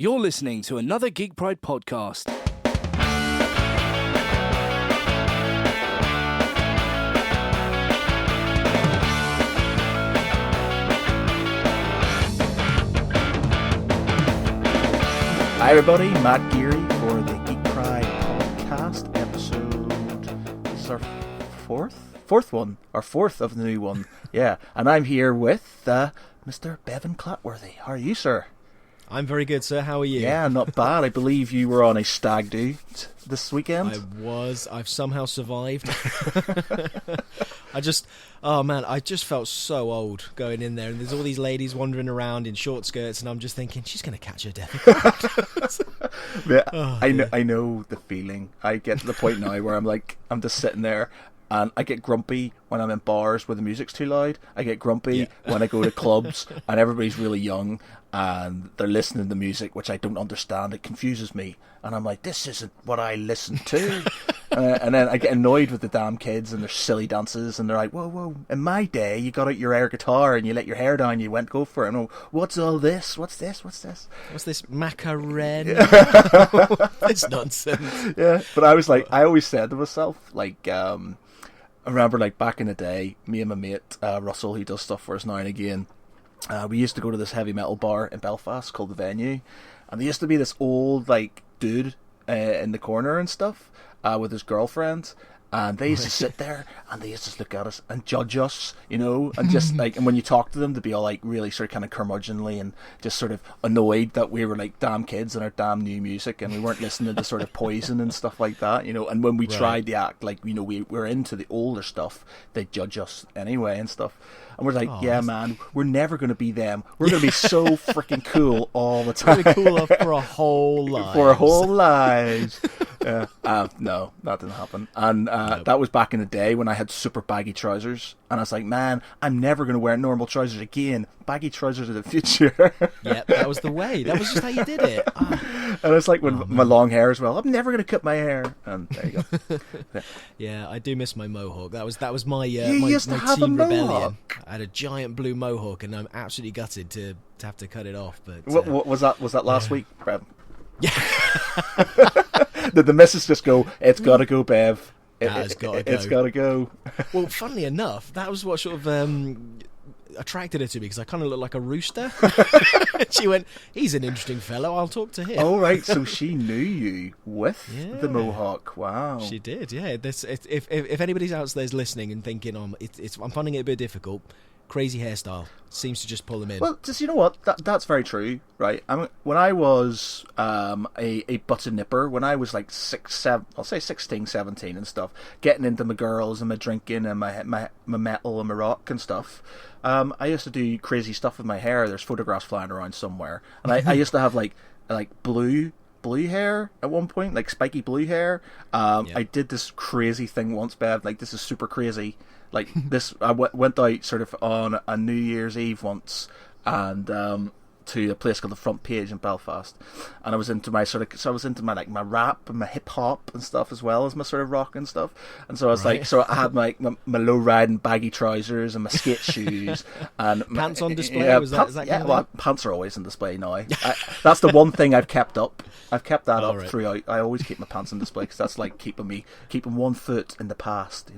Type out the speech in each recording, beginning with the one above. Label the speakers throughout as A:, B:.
A: You're listening to another Geek Pride podcast.
B: Hi everybody, Matt Geary for the Geek Pride podcast episode. This is our fourth of the new one. Yeah, and I'm here with Mr. Bevan Clatworthy. How are you, sir?
C: I'm very good, sir. How are you?
B: Yeah, not bad. I believe you were on a stag do this weekend.
C: I was. I've somehow survived. I just felt so old going in there, and there's all these ladies wandering around in short skirts, and I'm just thinking, she's going to catch her death.
B: Yeah, I know the feeling. I get to the point now where I'm just sitting there, and I get grumpy when I'm in bars where the music's too loud. I get grumpy when I go to clubs and everybody's really young and they're listening to music which I don't understand. It confuses me, and I'm like, this isn't what I listen to. And then I get annoyed with the damn kids and their silly dances, and they're like, whoa, in my day you got out your air guitar and you let your hair down, you went go for it. And what's all this? What's this? What's this Macarena?
C: It's nonsense.
B: Yeah, but I always said to myself, I remember back in the day, me and my mate Russell, who does stuff for us now and again, we used to go to this heavy metal bar in Belfast called The Venue, and there used to be this old dude in the corner and stuff with his girlfriend, and they used to sit there and they used to look at us and judge us, and just and when you talk to them, they'd be all really sort of kind of curmudgeonly and just sort of annoyed that we were damn kids and our damn new music and we weren't listening to sort of Poison and stuff like that, and when we tried the act, we were into the older stuff, they'd judge us anyway and stuff. And we're like, yeah, man, we're never going to be them. We're going to be so freaking cool all the time.
C: We're cool for a whole life.
B: For a whole lives. No, that didn't happen. And that was back in the day when I had super baggy trousers. And I was like, man, I'm never going to wear normal trousers again. Baggy trousers are the future.
C: Yeah, that was the way. That was just how you did it.
B: And it's like my long hair as well. I'm never going to cut my hair. And there you go.
C: Yeah, I do miss my mohawk. That was my
B: used to
C: my
B: have
C: teen
B: a
C: rebellion.
B: mohawk.
C: I had a giant blue mohawk, and I'm absolutely gutted to have to cut it off. But
B: what was that? Was that last week, Bev?
C: Yeah.
B: Did the missus just go, it's got to go, Bev?
C: It's got
B: to go.
C: Well, funnily enough, that was what sort of attracted her to me, because I kind of look like a rooster. She went, he's an interesting fellow, I'll talk to him.
B: Oh, right, so she knew you with the mohawk. Wow.
C: She did, yeah. If anybody's out there listening and thinking, I'm finding it a bit difficult, crazy hairstyle seems to just pull them in.
B: Well, just, you know what? That's very true, right? When I was a button nipper, when I was 16, 17 and stuff, getting into my girls and my drinking and my metal and my rock and stuff, I used to do crazy stuff with my hair. There's photographs flying around somewhere. And I used to have blue hair at one point, spiky blue hair. I did this crazy thing once, Bev. This is super crazy. This, I went out sort of on a New Year's Eve once, and to a place called the Front Page in Belfast, and I was into my my rap and my hip hop and stuff, as well as my sort of rock and stuff. And so I was so I had my low riding baggy trousers and my skate shoes and
C: pants on display.
B: Pants are always on display now. That's the one thing I've kept up. I've kept that up throughout. I always keep my pants on display because that's keeping one foot in the past,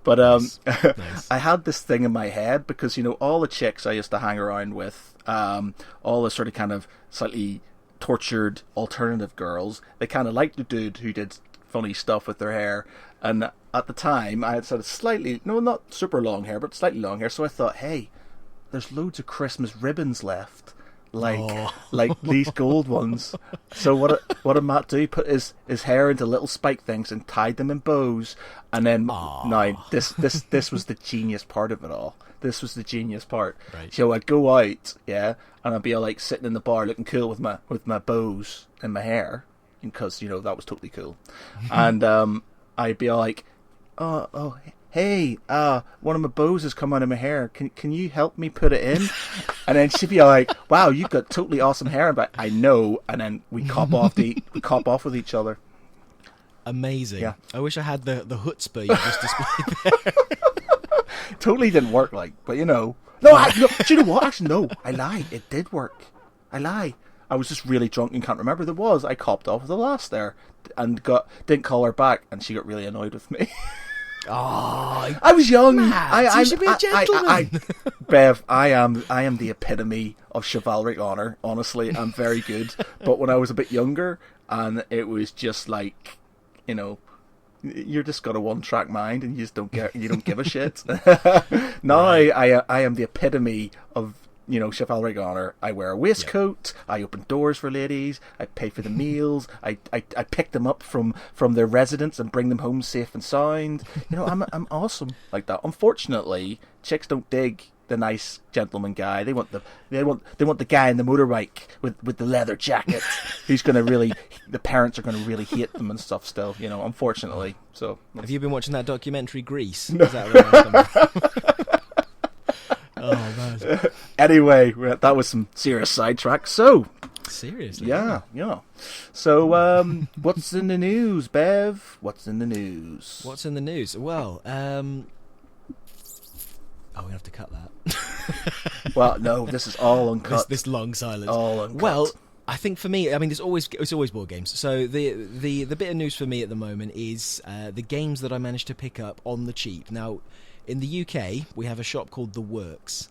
B: But
C: Nice.
B: I had this thing in my head because all the chicks I used to hang around with, all the sort of kind of slightly tortured alternative girls, they kind of liked the dude who did funny stuff with their hair. And at the time, I had sort of not super long hair, but slightly long hair. So I thought, hey, there's loads of Christmas ribbons left. Like these gold ones. So what did Matt do? Put his hair into little spike things and tied them in bows. And then this was the genius part of it all. This was the genius part.
C: Right.
B: So I'd go out, and I'd be sitting in the bar looking cool with my bows in my hair, because that was totally cool. And I'd be oh. Hey, one of my bows has come out of my hair. Can you help me put it in? And then she'd be wow, you've got totally awesome hair. But I know. And then we cop off with each other.
C: Amazing.
B: Yeah.
C: I wish I had the chutzpah you just displayed there.
B: Totally didn't work, but No, do you know what? Actually, no, I lie. It did work. I lie. I was just really drunk and can't remember who it was. I copped off with the lass there and didn't call her back, and she got really annoyed with me.
C: Oh,
B: I was young.
C: You should be a gentleman.
B: Bev, I am the epitome of chivalric honor. Honestly, I'm very good. But when I was a bit younger, and it was just like, you're just got a one-track mind, and you don't give a shit. Now right. I am the epitome of chivalric honor. I wear a waistcoat. Yep. I open doors for ladies. I pay for the meals. I pick them up from their residence and bring them home safe and sound. I'm awesome like that. Unfortunately, chicks don't dig the nice gentleman guy. They want the guy in the motorbike with the leather jacket who's going to really, the parents are going to really hate them and stuff still, unfortunately. So
C: have you been watching that documentary Grease? No. Is that where oh man.
B: Anyway, that was some serious sidetrack. So
C: seriously,
B: yeah. So what's in the news, Bev? What's in the news?
C: Well, we're gonna have to cut that.
B: Well, no, this is all uncut.
C: This long silence.
B: All uncut.
C: Well, I think for me, I mean, it's always board games. So the bit of news for me at the moment is the games that I managed to pick up on the cheap. Now, in the UK, we have a shop called The Works,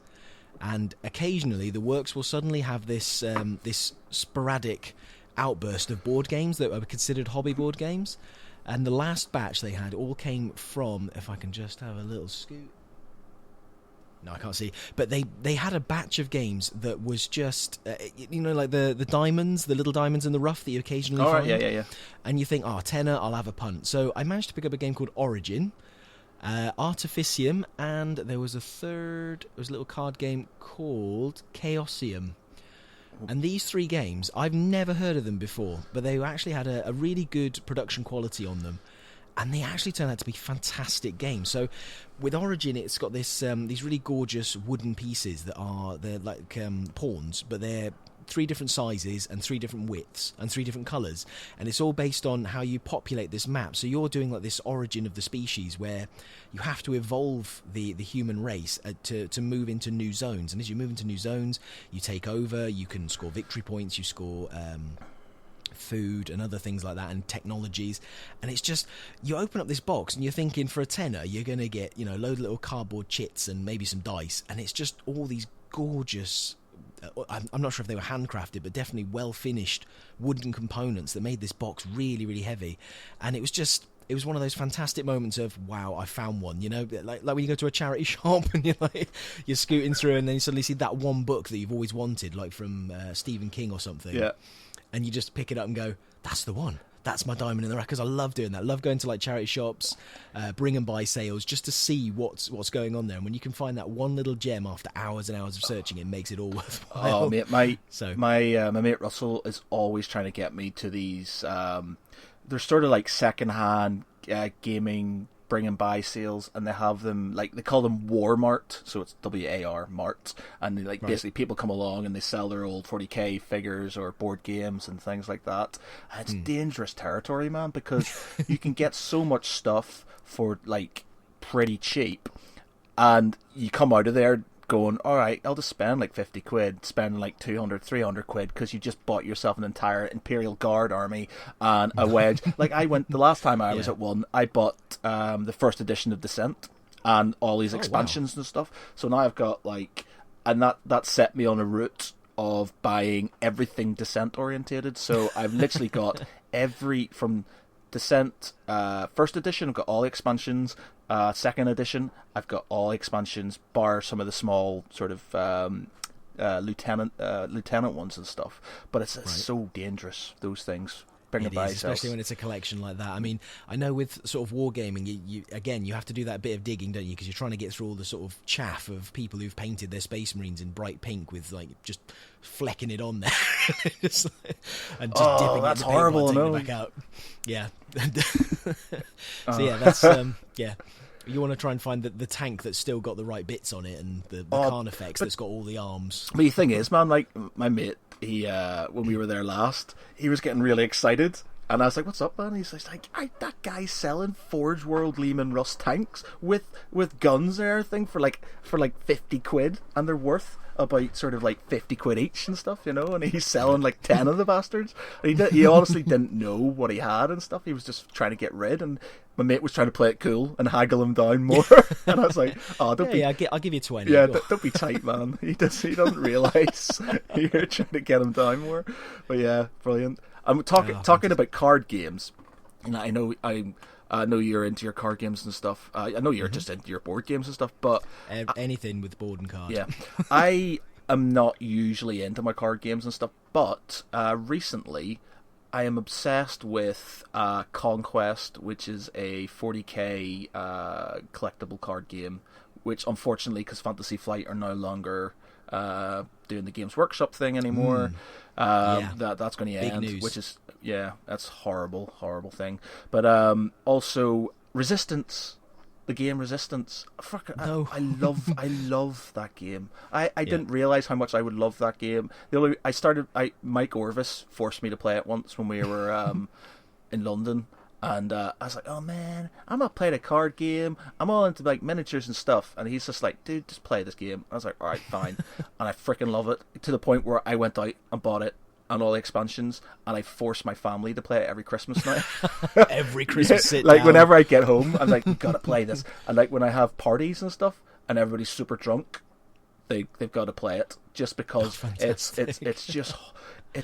C: and occasionally The Works will suddenly have this this sporadic outburst of board games that are considered hobby board games. And the last batch they had all came from, if I can just have a little scoot. No, I can't see. But they had a batch of games that was just, like the diamonds, the little diamonds in the rough that you occasionally find.
B: Yeah.
C: And you think, tenner, I'll have a punt. So I managed to pick up a game called Origin, Artificium, and there was a third, it was a little card game called Chaosium. And these three games, I've never heard of them before, but they actually had a really good production quality on them. And they actually turned out to be fantastic games. So with Origin, it's got this these really gorgeous wooden pieces they're like pawns, but they're 3 different sizes and 3 different widths and 3 different colours. And it's all based on how you populate this map. So you're doing like this origin of the species where you have to evolve the human race to move into new zones. And as you move into new zones, you take over, you can score victory points, you score food and other things like that, and technologies. And it's just, you open up this box and you're thinking, for a tenner you're going to get a load of little cardboard chits and maybe some dice, and it's just all these gorgeous, I'm not sure if they were handcrafted, but definitely well finished wooden components that made this box really, really heavy. And it was one of those fantastic moments of, wow, I found one, like when you go to a charity shop and you're scooting through and then you suddenly see that one book that you've always wanted, like from Stephen King or something.
B: Yeah.
C: And you just pick it up and go, that's the one. That's my diamond in the rough. Because I love doing that. I love going to like charity shops, bring and buy sales, just to see what's going on there. And when you can find that one little gem after hours and hours of searching, it makes it all worthwhile.
B: Oh, mate, my mate Russell is always trying to get me to these. They're sort of like secondhand gaming bring and buy sales, and they have them, like, they call them War Mart, so it's WAR Mart, and they, like, basically people come along and they sell their old 40k figures or board games and things like that. And it's dangerous territory, man, because you can get so much stuff for like pretty cheap, and you come out of there going, alright, I'll just spend like 50 quid, spend like 200, 300 quid, because you just bought yourself an entire Imperial Guard army and a wedge. Like, the last time I was at one, I bought the first edition of Descent and all these expansions and stuff. So now I've got like, and that set me on a route of buying everything Descent orientated. So I've literally got from Descent first edition, I've got all the expansions. Second edition, I've got all expansions, bar some of the small sort of lieutenant ones and stuff. But it's so dangerous, those things.
C: Especially when it's a collection like that. I mean, I know with sort of wargaming, you have to do that bit of digging, don't you? Because you're trying to get through all the sort of chaff of people who've painted their Space Marines in bright pink with like just flecking it on there, and just dipping
B: that's
C: it in the
B: horrible.
C: paint while taking it back out. Yeah. So yeah, that's yeah. You want to try and find the tank that's still got the right bits on it, and the Carnifex that's got all the arms.
B: But the thing is, man, like my mate, he when we were there last, he was getting really excited, and I was like, "What's up, man?" He's like, "That guy's selling Forge World Lehman Russ tanks with guns and everything for like 50 quid, and they're worth about sort of like 50 quid each and stuff, you know, and he's selling like 10 of the bastards. And he honestly didn't know what he had and stuff. He was just trying to get rid, and my mate was trying to play it cool and haggle him down more. And I was like, oh, don't be...
C: I'll give you 20.
B: Yeah, don't be tight, man. He doesn't realise you're trying to get him down more. But yeah, brilliant. I'm talking about card games. And I know you're into your card games and stuff. I know you're just into your board games and stuff, but...
C: anything with board and card.
B: Yeah. I am not usually into my card games and stuff, but recently I am obsessed with Conquest, which is a 40k collectible card game, which unfortunately, because Fantasy Flight are no longer doing the Games Workshop thing anymore, that's going to end,
C: news.
B: which is... Yeah, that's horrible thing. But also Resistance, the game Resistance. Fuck,
C: no.
B: I love that game. I didn't realize how much I would love that game. Mike Orvis forced me to play it once when we were in London, and I was like, oh man, I'm not playing a card game. I'm all into like miniatures and stuff, and he's just like, dude, just play this game. I was like, all right, fine, and I freaking love it to the point where I went out and bought it and all the expansions, and I forced my family to play it every Christmas now.
C: Every Christmas sit
B: like
C: down.
B: whenever I get home, I'm like, you gotta play this. And like when I have parties and stuff, and everybody's super drunk, they've got to play it just because it's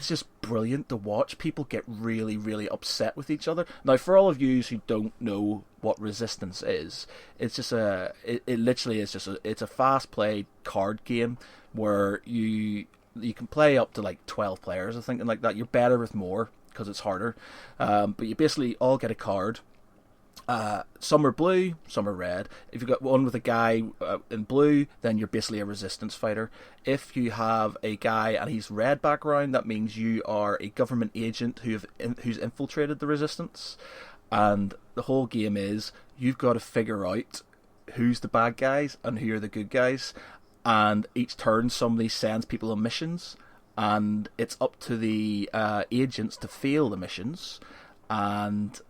B: just brilliant to watch people get really, really upset with each other. Now, for all of you who don't know what Resistance is, it's just it literally is just it's a fast played card game where you can play up to like 12 players, I think, and like that. You're better with more because it's harder. But you basically all get a card. Some are blue, some are red. If you've got one with a guy in blue, then you're basically a Resistance fighter. If you have a guy and he's red background, that means you are a government agent who's infiltrated the Resistance. And the whole game is you've got to figure out who's the bad guys and who are the good guys. And each turn somebody sends people on missions, and it's up to the agents to fail the missions and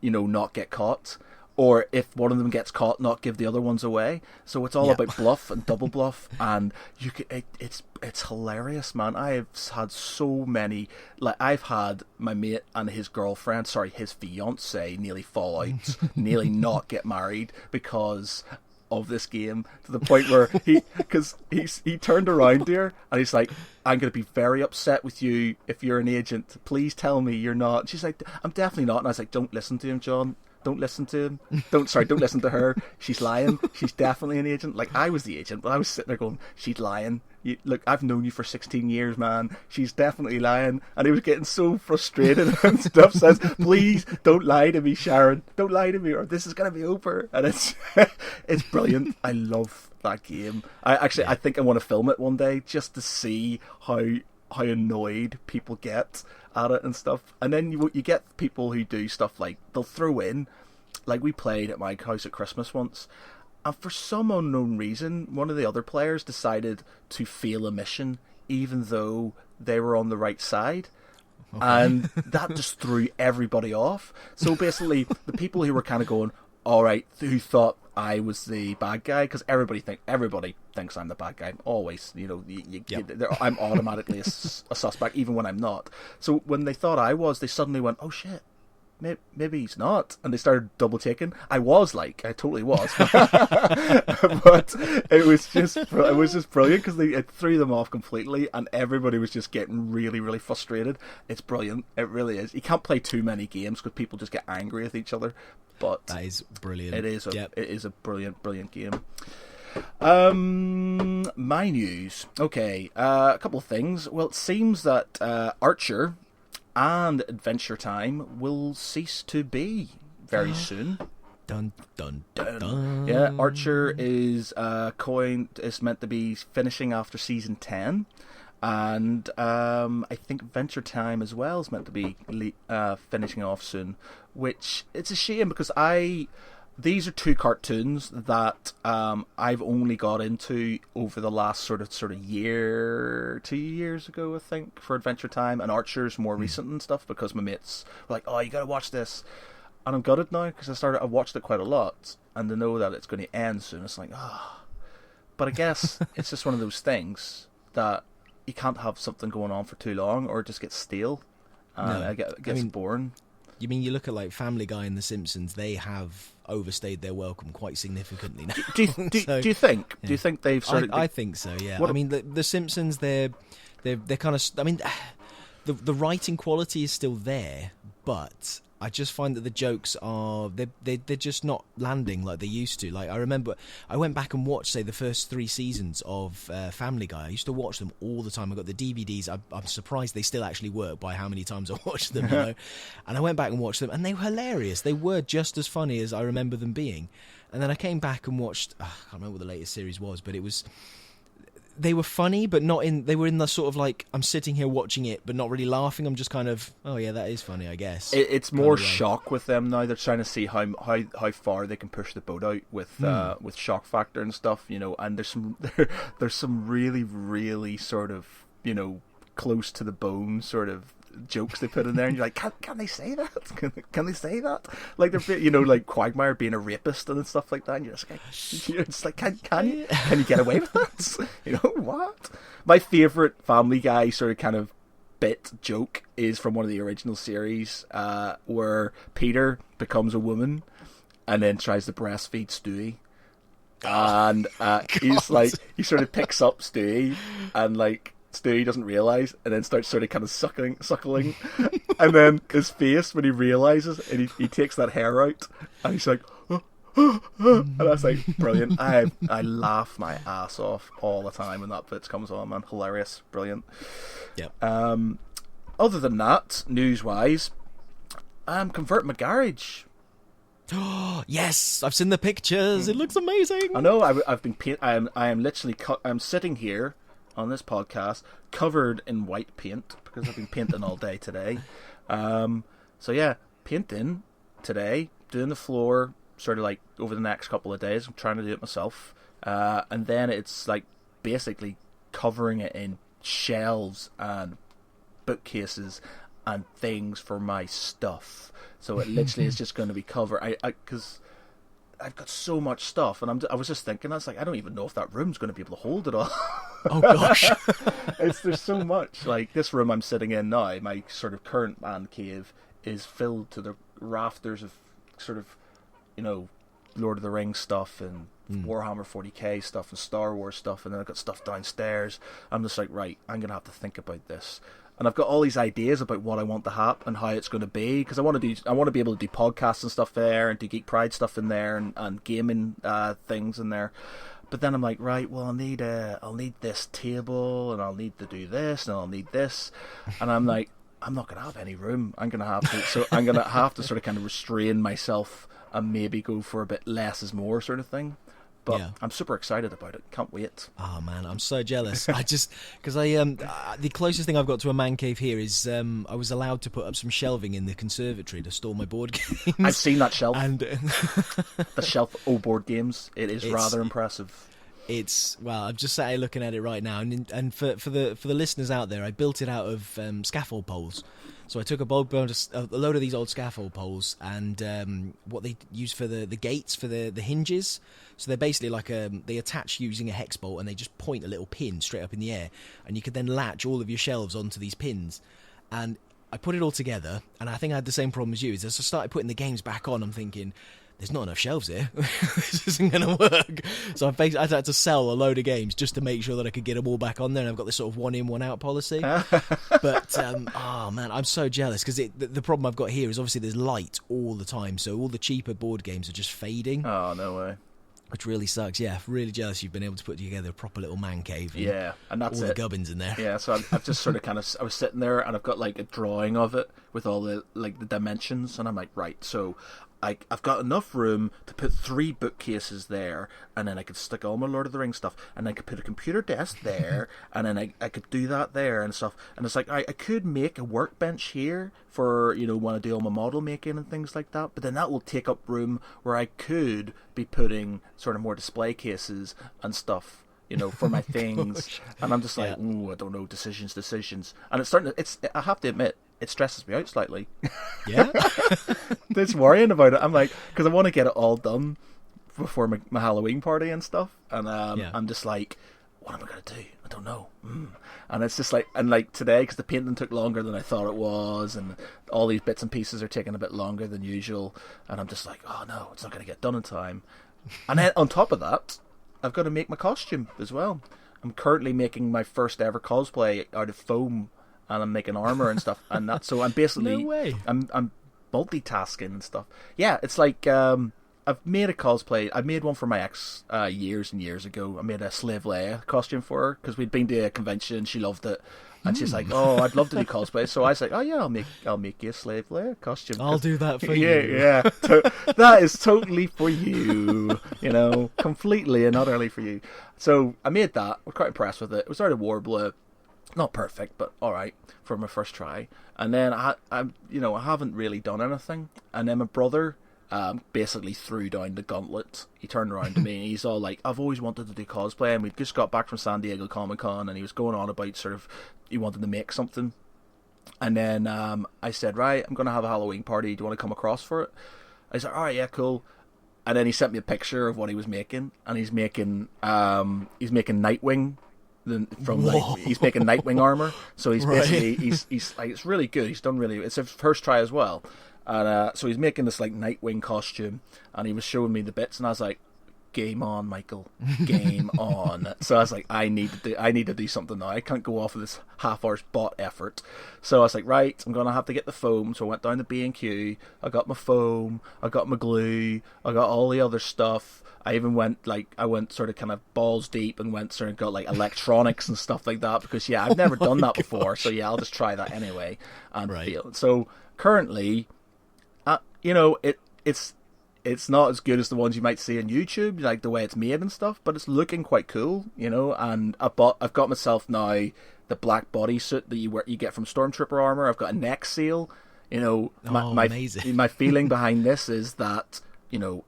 B: not get caught, or if one of them gets caught, not give the other ones away. So it's all about bluff and double bluff, and it's hilarious, man. I've had so many, like I've had my mate and his fiance nearly fall out, nearly not get married because of this game, to the point where he turned around there and he's like, I'm going to be very upset with you if you're an agent. Please tell me you're not. She's like, I'm definitely not. And I was like, don't listen to him, John. Don't listen to him. Don't listen to her. She's lying. She's definitely an agent. Like, I was the agent, but I was sitting there going, she's lying. Look, I've known you for 16 years, man. She's definitely lying. And he was getting so frustrated and stuff. Says, please don't lie to me, Sharon. Don't lie to me, or this is going to be over. And it's brilliant. I love that game. I think I want to film it one day just to see how annoyed people get at it and stuff. And then you get people who do stuff like they'll throw in, like we played at my house at Christmas once, and for some unknown reason one of the other players decided to fail a mission even though they were on the right side. Okay. And that just threw everybody off. So basically the people who were kind of going, all right, who thought I was the bad guy, because everybody thinks I'm the bad guy. Always, I'm automatically a suspect, even when I'm not. So when they thought I was, they suddenly went, "Oh shit, maybe he's not," and they started double checking. I totally was, but it was just brilliant because it threw them off completely, and everybody was just getting really, really frustrated. It's brilliant. It really is. You can't play too many games because people just get angry with each other. But
C: that is brilliant.
B: It is a brilliant game. My news. Okay, a couple of things. Well, it seems that Archer and Adventure Time will cease to be very soon.
C: Dun dun dun dun.
B: Yeah, Archer is meant to be finishing after season 10. And I think Adventure Time as well is meant to be finishing off soon, which it's a shame because these are two cartoons that I've only got into over the last sort of year, 2 years ago, I think, for Adventure Time, and Archer's more recent and stuff because my mates were like, "Oh, you gotta watch this," and I'm gutted now because I watched it quite a lot, and to know that it's going to end soon, it's like, But I guess it's just one of those things that you can't have something going on for too long, or it just gets stale. And it gets boring.
C: You mean you look at like Family Guy and The Simpsons? They have overstayed their welcome quite significantly now.
B: Do you think? Yeah. Do you think they've sort of?
C: I think so. Yeah. I mean, the Simpsons, they're kind of. I mean, the writing quality is still there, but I just find that the jokes are they're just not landing like they used to. Like I remember, I went back and watched, say, the first 3 seasons of Family Guy. I used to watch them all the time. I got the DVDs. I'm surprised they still actually work by how many times I watched them. You know, and I went back and watched them, and they were hilarious. They were just as funny as I remember them being. And then I came back and watched. I can't remember what the latest series was, but it was. They were funny, but not in. They were in the sort of like I'm sitting here watching it, but not really laughing. I'm just kind of, oh yeah, that is funny, I guess.
B: It's more shock with them now. They're trying to see how far they can push the boat out with shock factor and stuff, you know. And there's some really, really sort of, you know, close to the bone sort of jokes they put in there, and you're like, can they say that? Can they say that? Like they're, you know, like Quagmire being a rapist and stuff like that, and you're just like, can you get away with that? You know what? My favorite Family Guy sort of kind of bit joke is from one of the original series, where Peter becomes a woman and then tries to breastfeed Stewie. And he's like, he sort of picks up Stewie and like Stewie doesn't realise, and then starts sort of kind of suckling, and then his face when he realises, and he takes that hair out, and he's like, and that's like brilliant. I laugh my ass off all the time when that bit comes on, man. Hilarious, brilliant.
C: Yeah.
B: Other than that, news wise, I'm converting my garage.
C: Yes, I've seen the pictures. It looks amazing.
B: I know. I've been I am literally I'm sitting here on this podcast covered in white paint because I've been painting all day today. So yeah, painting today, doing the floor sort of like over the next couple of days. I'm trying to do it myself, and then it's like basically covering it in shelves and bookcases and things for my stuff. So it literally is just going to be covered. Because I've got so much stuff, and I was just thinking, I was like, I don't even know if that room's going to be able to hold it all.
C: Oh gosh,
B: there's so much. Like this room I'm sitting in now, my sort of current man cave, is filled to the rafters of sort of, you know, Lord of the Rings stuff and Warhammer 40k stuff and Star Wars stuff, and then I've got stuff downstairs. I'm just like, right, I'm gonna have to think about this. And I've got all these ideas about what I want to have and how it's going to be, because I want to be able to do podcasts and stuff there, and do Geek Pride stuff in there, and gaming things in there. But then I'm like, right, well, I'll need this table, and I'll need to do this, and I'll need this, and I'm like, I'm not going to have any room. I'm going to have to sort of kind of restrain myself and maybe go for a bit less is more sort of thing. But yeah. I'm super excited about it. Can't wait.
C: Oh man, I'm so jealous. Because the closest thing I've got to a man cave here is I was allowed to put up some shelving in the conservatory to store my board games.
B: I've seen that shelf. And the shelf of board games. It's rather impressive.
C: I'm just sat here looking at it right now, and for the listeners out there, I built it out of scaffold poles. So I took a load of these old scaffold poles, and what they use for the gates, for the hinges. So they're basically like they attach using a hex bolt, and they just point a little pin straight up in the air, and you could then latch all of your shelves onto these pins. And I put it all together, and I think I had the same problem as you. As I started putting the games back on, I'm thinking, there's not enough shelves here. This isn't going to work. So I had to sell a load of games just to make sure that I could get them all back on there. And I've got this sort of one in, one out policy. But, oh man, I'm so jealous because the problem I've got here is obviously there's light all the time. So all the cheaper board games are just fading.
B: Oh, no way.
C: Which really sucks. Yeah, really jealous you've been able to put together a proper little man cave.
B: And that's
C: all the gubbins in there.
B: Yeah, so I've just sort of I was sitting there and I've got like a drawing of it with all the like the dimensions, and I'm like, right, so I've got enough room to put 3 bookcases there, and then I could stick all my Lord of the Rings stuff, and I could put a computer desk there, and then I could do that there and stuff. And it's like I could make a workbench here for, you know, when I do all my model making and things like that, but then that will take up room where I could be putting sort of more display cases and stuff, you know, for my things. And I'm just like, I don't know, decisions. And I have to admit, it stresses me out slightly.
C: Yeah?
B: It's worrying about it. I'm like, because I want to get it all done before my Halloween party and stuff, and
C: Yeah.
B: I'm just like, what am I gonna do? I don't know. And it's just like, and like today, because the painting took longer than I thought it was, and all these bits and pieces are taking a bit longer than usual, and I'm just like, oh no, it's not gonna get done in time. And then on top of that, I've got to make my costume as well. I'm currently making my first ever cosplay out of foam, and I'm making armor and stuff, and that. So I'm basically,
C: No way.
B: I'm multitasking and stuff. Yeah, it's like I've made a cosplay. I made one for my ex years and years ago. I made a Slave Leia costume for her because we'd been to a convention. She loved it, and she's like, "Oh, I'd love to do cosplay." So I was like, "Oh yeah, I'll make you a Slave Leia costume."
C: I'll do that for
B: Yeah,
C: you.
B: yeah. That is totally for you. You know, completely and utterly for you. So I made that. I was quite impressed with it. It was out of Warbler. Not perfect, but all right for my first try. And then I haven't really done anything. And then my brother basically threw down the gauntlet. He turned around to me and he's all like, "I've always wanted to do cosplay," and we just got back from San Diego Comic-Con, and he was going on about sort of he wanted to make something. And then I said, "Right, I'm going to have a Halloween party. Do you want to come across for it?" I said, "All right, yeah, cool." And then he sent me a picture of what he was making, and he's making Nightwing. He's making Nightwing armor, so he's
C: Right.
B: basically he's like, it's really good. He's done really. It's his first try as well, and so he's making this like Nightwing costume, and he was showing me the bits, and I was like, "Game on, Michael, game on." So I was like, I need to do something now. I can't go off of this half-hour's bot effort. So I was like, right, I'm gonna have to get the foam. So I went down to B&Q. I got my foam. I got my glue. I got all the other stuff. I even went sort of kind of balls deep and went sort of got like electronics and stuff like that because I've never done that before. So I'll just try that anyway and feel. So currently, it's not as good as the ones you might see on YouTube, like the way it's made and stuff, but it's looking quite cool, and I've got myself now the black bodysuit that you get from Stormtrooper armor. I've got a neck seal.
C: Amazing.
B: My feeling behind this is that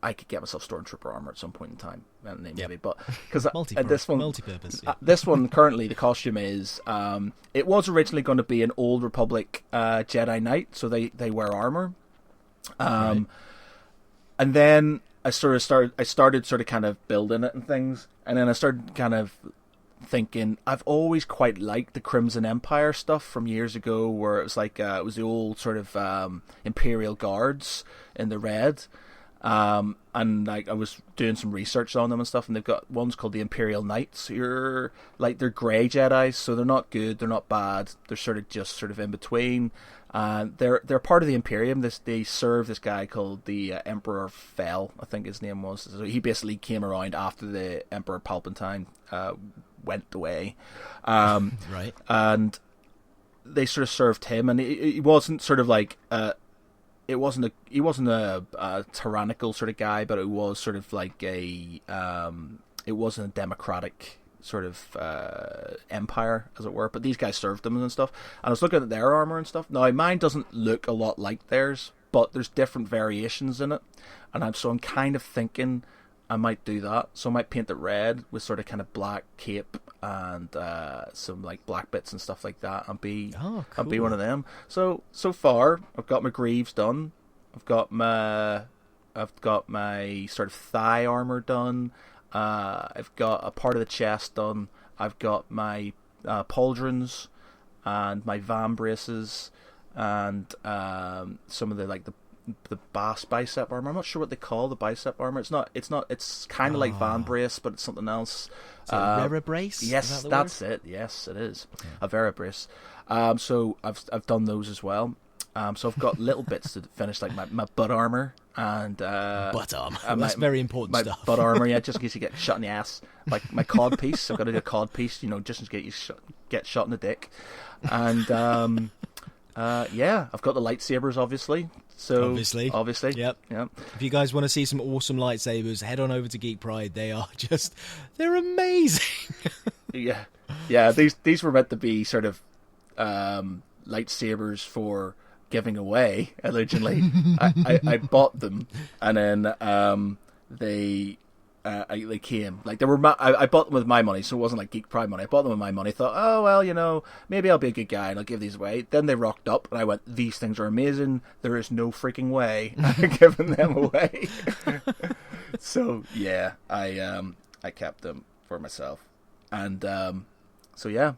B: I could get myself Stormtrooper armor at some point in time, maybe, but because
C: multi-purpose.
B: This one currently the costume is it was originally going to be an Old Republic Jedi Knight, so they wear armor.
C: Right.
B: And then I started sort of kind of building it and things, and then I started kind of thinking I've always quite liked the Crimson Empire stuff from years ago, where it was like it was the old sort of Imperial Guards in the red, and like I was doing some research on them and stuff, and they've got ones called the Imperial Knights. They're grey Jedi, so they're not good, they're not bad, they're sort of in between. They're part of the Imperium. They serve this guy called the Emperor Fel, I think his name was. So he basically came around after the Emperor Palpatine went away,
C: Right.
B: and they sort of served him. And he wasn't sort of like he wasn't a tyrannical sort of guy, but it was sort of like it wasn't a democratic sort of empire, as it were, but these guys served them and stuff. And I was looking at their armor and stuff. Now mine doesn't look a lot like theirs, but there's different variations in it, and I'm kind of thinking I might do that. So I might paint it red with sort of kind of black cape and some like black bits and stuff like that, and be one of them. So far I've got my greaves done. I've got my sort of thigh armor done. I've got a part of the chest done. I've got my pauldrons and my van braces and some of the bass bicep armor. I'm not sure what they call the bicep armor. It's kind of like van brace, but it's something else.
C: A Vera brace?
B: Yes, that's it. Yes, it is. Yeah. A Vera brace. So I've done those as well. So I've got little bits to finish, like my butt armor and
C: butt armor. That's very important
B: my
C: stuff.
B: Butt armor, yeah, just in case you get shot in the ass. Like my cod piece, I've got to do a cod piece, just in case you get shot in the dick. And I've got the lightsabers, obviously. So obviously,
C: yep. If you guys want to see some awesome lightsabers, head on over to Geek Pride. They're amazing.
B: yeah. These were meant to be sort of lightsabers for giving away originally. I bought them, and then they came like they were. I bought them with my money, so it wasn't like Geek Pride money. I bought them with my money. Thought, oh well, maybe I'll be a good guy and I'll give these away. Then they rocked up, and I went, these things are amazing. There is no freaking way I'm giving them away. So yeah, I kept them for myself, and so yeah,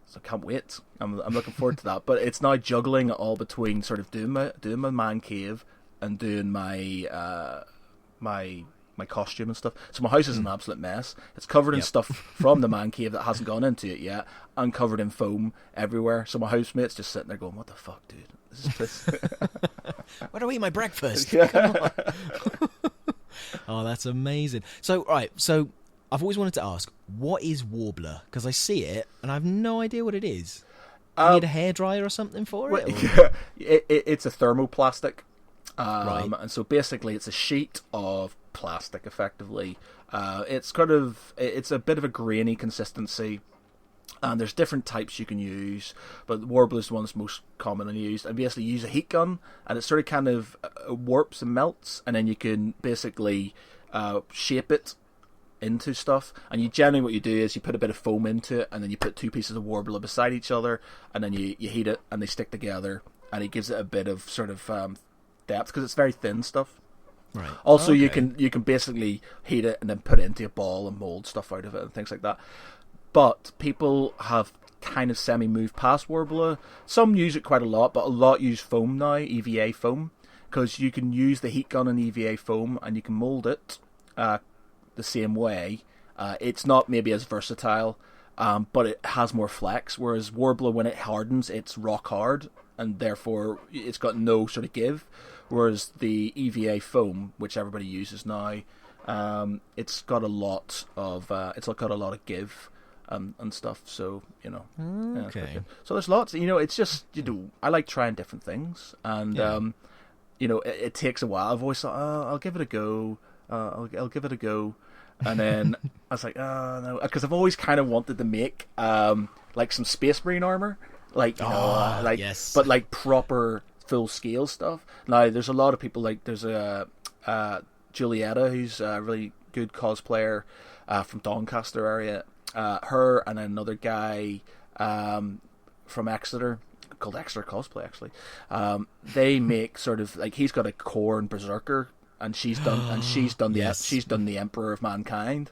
B: so I can't wait. I'm looking forward to that. But it's now juggling it all between sort of doing my man cave and doing my my costume and stuff. So my house is an absolute mess. It's covered in stuff from the man cave that hasn't gone into it yet, and covered in foam everywhere. So my housemate's just sitting there going, "What the fuck, dude? This."
C: Where do I eat my breakfast?
B: Yeah.
C: Come on. Oh, that's amazing. So, right, so I've always wanted to ask, what is Warbler? Because I see it, and I have no idea what it is. Do you need a hairdryer or something for it?
B: Well, it's a thermoplastic.
C: Right.
B: And so basically it's a sheet of plastic, effectively. It's a bit of a grainy consistency. And there's different types you can use, but the Warbler is the one that's most commonly used. And basically you use a heat gun, and it sort of kind of warps and melts, and then you can basically shape it into stuff. And you generally, what you do is you put a bit of foam into it, and then you put two pieces of Warbler beside each other, and then you heat it, and they stick together, and it gives it a bit of sort of depth, because it's very thin stuff.
C: Right.
B: Also,
C: Okay.
B: you can basically heat it and then put it into a ball and mold stuff out of it and things like that. But people have kind of semi-moved past Warbler. Some use it quite a lot, but a lot use foam now, EVA foam, because you can use the heat gun and EVA foam, and you can mold it the same way. It's not maybe as versatile, but it has more flex, whereas Warbler, when it hardens, it's rock hard, and therefore it's got no sort of give. Whereas the EVA foam, which everybody uses now, it's got a lot of give. And stuff, so yeah, it's quite
C: Okay.
B: good. So there's lots. It's just I like trying different things, and it takes a while. I've always thought, I'll give it a go. I'll give it a go, and then I was like, oh no, because I've always kind of wanted to make like some Space Marine armor, like
C: yes.
B: but like proper full scale stuff. Now there's a lot of people, like there's a Julietta, who's a really good cosplayer from Doncaster area. Her and another guy from Exeter, called Exeter Cosplay, actually. They make sort of like, he's got a Khorne Berserker, and she's done
C: Yes.
B: she's done the Emperor of Mankind,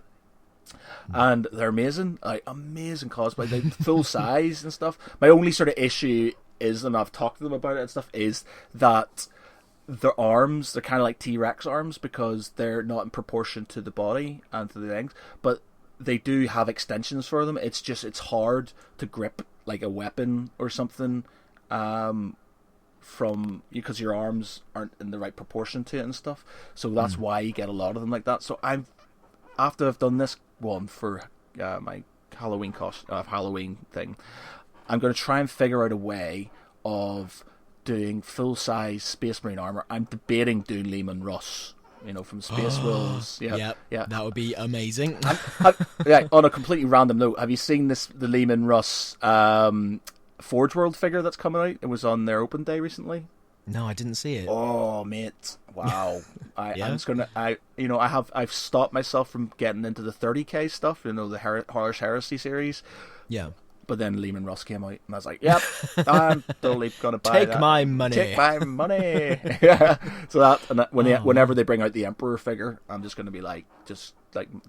B: and they're amazing, like amazing cosplay, they full size and stuff. My only sort of issue is, and I've talked to them about it and stuff, is that their arms, they're kind of like T-Rex arms, because they're not in proportion to the body and to the legs, but they do have extensions for them. It's hard to grip like a weapon or something from, because your arms aren't in the right proportion to it and stuff. So that's why you get a lot of them like that. So after I've done this one for my Halloween Halloween thing, I'm going to try and figure out a way of doing full size Space Marine armor. I'm debating doing Lehman Russ, from Space Wolves. Yeah, yeah.
C: That would be amazing.
B: On a completely random note, have you seen the Lehman Russ Forge World figure that's coming out? It was on their open day recently.
C: No, I didn't see it.
B: Oh, mate! Wow. I'm
C: Yeah?
B: just gonna. I've stopped myself from getting into the 30k stuff. The Horror's Heresy series.
C: Yeah.
B: But then Lehman Russ came out, and I was like, "Yep, I'm totally gonna buy
C: Take
B: that.
C: my money.
B: Take my money." Yeah. So whenever they bring out the Emperor figure, I'm just gonna be like,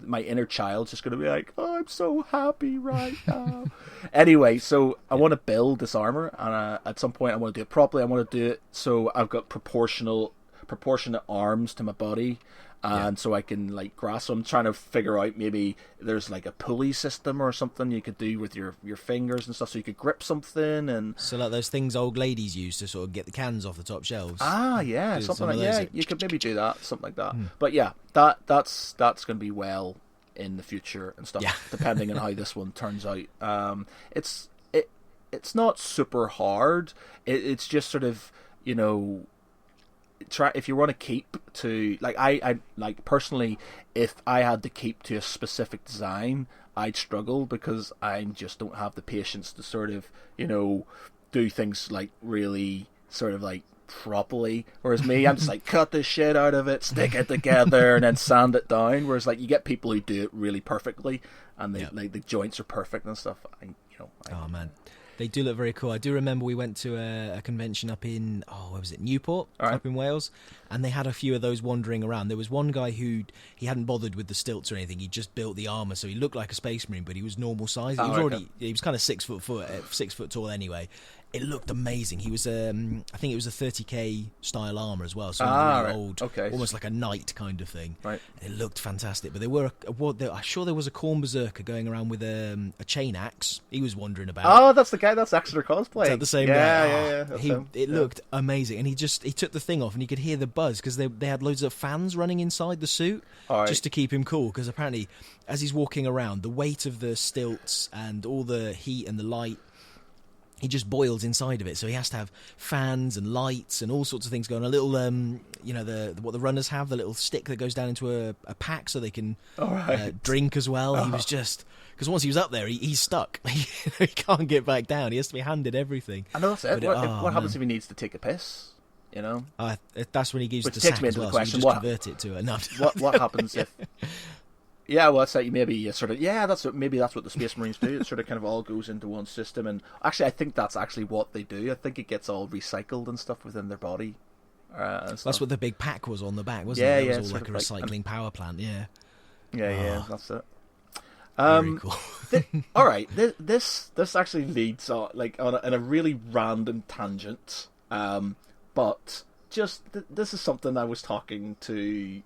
B: my inner child's just gonna be like, "Oh, I'm so happy right now." Anyway, so I want to build this armor, and at some point I want to do it properly. I want to do it so I've got proportionate arms to my body. And so I can like grasp. So I'm trying to figure out, maybe there's like a pulley system or something you could do with your fingers and stuff, so you could grip something. And
C: So like those things old ladies use to sort of get the cans off the top shelves.
B: yeah,
C: Do
B: something
C: some
B: like
C: of those,
B: yeah,
C: like,
B: you could maybe do that, something like that. But yeah, that's going to be well in the future and stuff.
C: Yeah.
B: Depending on how this one turns out. It's not super hard. It's just sort of if you want to keep to, like, I like personally, if I had to keep to a specific design, I'd struggle, because I just don't have the patience to sort of do things like really sort of like properly. Whereas me, I'm just like, cut the shit out of it, stick it together, and then sand it down. Whereas like you get people who do it really perfectly, and they like the joints are perfect and stuff.
C: Oh man, They do look very cool. I do remember we went to a convention up in, where was it, Newport, up in Wales, and they had a few of those wandering around. There was one guy he hadn't bothered with the stilts or anything. He just built the armour, so he looked like a space marine, but he was normal size. He was kind of 6 foot tall anyway. It looked amazing. He was, I think it was a 30k style armor as well, so old, almost like a knight kind of thing. Right. It looked fantastic. But I'm sure there was a Khorne berserker going around with a chain axe. He was wandering about.
B: Oh, that's the guy. That's Exeter cosplay.
C: Is that the same guy?
B: Yeah.
C: It looked amazing, and he took the thing off, and you could hear the buzz because they had loads of fans running inside the suit just to keep him cool. Because apparently, as he's walking around, the weight of the stilts and all the heat and the light, he just boils inside of it, so he has to have fans and lights and all sorts of things going. A little, what the runners have, the little stick that goes down into a pack so they can drink as well. He was just, because once he was up there, he's stuck. He can't get back down. He has to be handed everything.
B: I know that's it. What happens if he needs to take a piss? You know,
C: that's when he gives
B: Which
C: the
B: takes
C: sack
B: me
C: as
B: into
C: well.
B: the question,
C: So you just convert it to a nut.
B: What happens if? Yeah, well, that's like maybe sort of that's what the Space Marines do. It sort of kind of all goes into one system, and actually, I think that's actually what they do. I think it gets all recycled and stuff within their body.
C: That's what the big pack was on the back, wasn't it? It was all like a recycling power plant. Yeah,
B: that's it.
C: Very cool.
B: All right, this actually leads on in a really random tangent, but just this is something I was talking to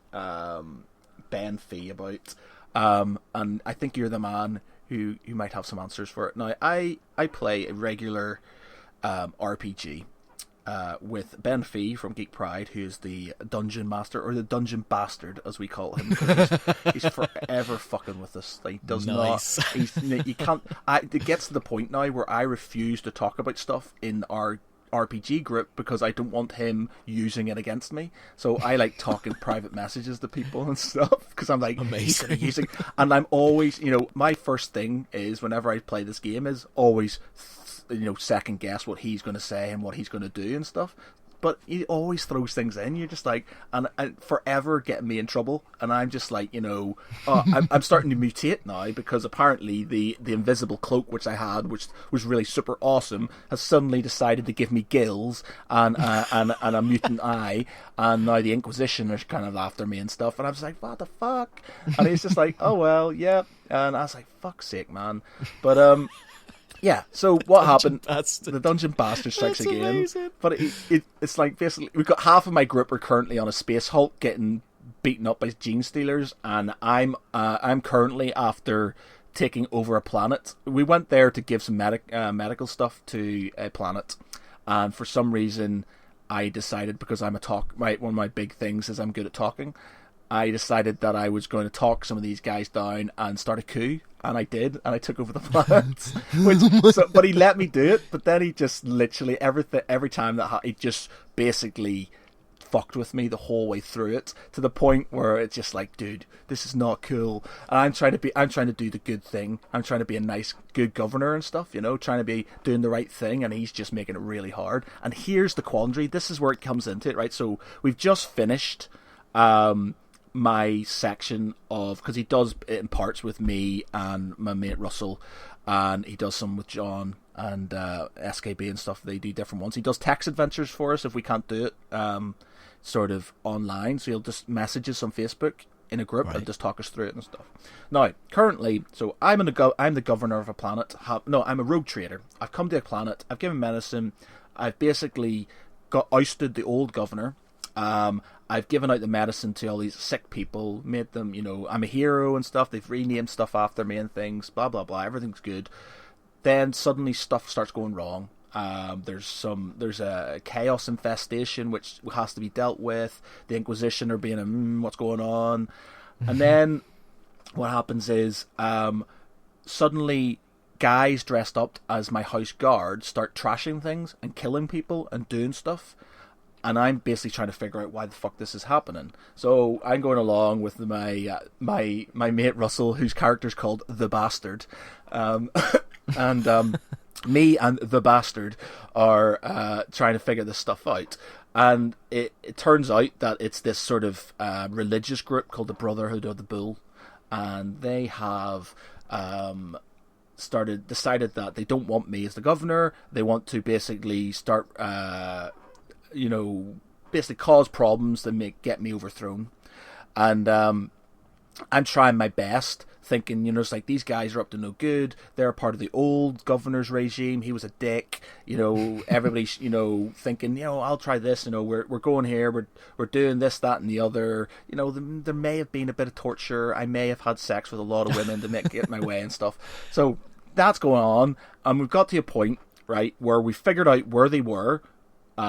B: Ben Fee about, and I think you're the man who might have some answers for it. Now, I play a regular RPG with Ben Fee from Geek Pride, who is the dungeon master, or the dungeon bastard as we call him, because he's forever fucking with us. He does not. You can't. It gets to the point now where I refuse to talk about stuff in our RPG group because I don't want him using it against me. So I like talking private messages to people and stuff because I'm like, he's gonna use it. And I'm always, my first thing is whenever I play this game is always, second guess what he's going to say and what he's going to do and stuff. But he always throws things in. You're just like, and forever getting me in trouble. And I'm just like, I'm starting to mutate now because apparently the invisible cloak which I had, which was really super awesome, has suddenly decided to give me gills and a mutant eye. And now the Inquisition are kind of after me and stuff. And I was like, what the fuck? And he's just like, oh well, yeah. And I was like, fuck's sake, man. But yeah, so what happened? The Dungeon Bastard strikes again. Amazing. But it's like basically we've got half of my group are currently on a space halt getting beaten up by gene stealers, and I'm currently after taking over a planet. We went there to give some medical stuff to a planet, and for some reason I decided, because I'm one of my big things is I'm good at talking. I decided that I was going to talk some of these guys down and start a coup, and I did, and I took over the planet. But he let me do it. But then he just literally every time that he just basically fucked with me the whole way through it, to the point where it's just like, dude, this is not cool. And I'm trying to do the good thing. I'm trying to be a nice, good governor and stuff, trying to be doing the right thing, and he's just making it really hard. And here's the quandary. This is where it comes into it, right? So we've just finished my section of, because he does it in parts with me and my mate Russell, and he does some with John and SKB and stuff. They do different ones. He does text adventures for us if we can't do it sort of online, so he'll just message us on Facebook in a group and just talk us through it and stuff. Now, currently, so I'm the governor of a planet. I'm a rogue trader. I've come to a planet. I've given medicine. I've basically ousted the old governor. I've given out the medicine to all these sick people, made them, I'm a hero and stuff. They've renamed stuff after me and things, blah, blah, blah. Everything's good. Then suddenly stuff starts going wrong. There's a chaos infestation which has to be dealt with. The Inquisition are being what's going on? And then what happens is suddenly guys dressed up as my house guard start trashing things and killing people and doing stuff. And I'm basically trying to figure out why the fuck this is happening. So I'm going along with my mate Russell, whose character's called the Bastard, and me and the Bastard are trying to figure this stuff out. And it turns out that it's this sort of religious group called the Brotherhood of the Bull, and they have decided that they don't want me as the governor. They want to basically start, basically cause problems to get me overthrown. And I'm trying my best, thinking, it's like these guys are up to no good. They're part of the old governor's regime. He was a dick. Everybody's, thinking, I'll try this. We're going here. We're doing this, that, and the other. There may have been a bit of torture. I may have had sex with a lot of women to get my way and stuff. So that's going on, and we've got to a point, right, where we figured out where they were.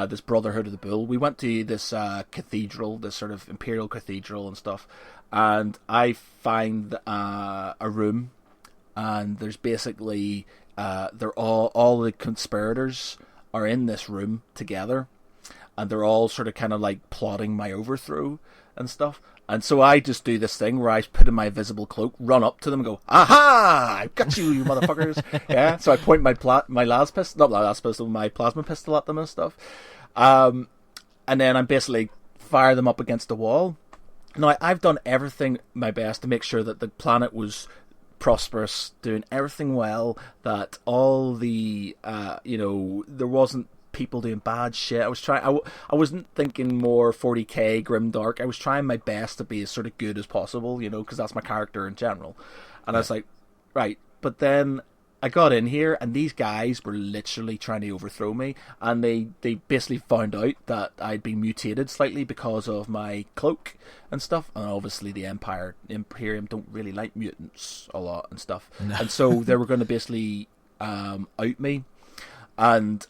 B: This Brotherhood of the Bull. We went to this cathedral, this sort of imperial cathedral and stuff, and I find a room, and there's basically they're all the conspirators are in this room together, and they're all sort of kind of like plotting my overthrow and stuff. And so I just do this thing where I put in my invisible cloak, run up to them and go, "Aha! I've got you, you motherfuckers!" Yeah. So I point my my plasma pistol at them and stuff. And then I'm basically fire them up against the wall. Now, I've done everything my best to make sure that the planet was prosperous, doing everything well, that all the, there wasn't people doing bad shit. I was trying. I wasn't thinking more 40k grimdark. I was trying my best to be as sort of good as possible, because that's my character in general. And I was like, right. But then I got in here, and these guys were literally trying to overthrow me, and they basically found out that I'd been mutated slightly because of my cloak and stuff. And obviously, the Imperium don't really like mutants a lot and stuff. No. And so they were going to basically out me, and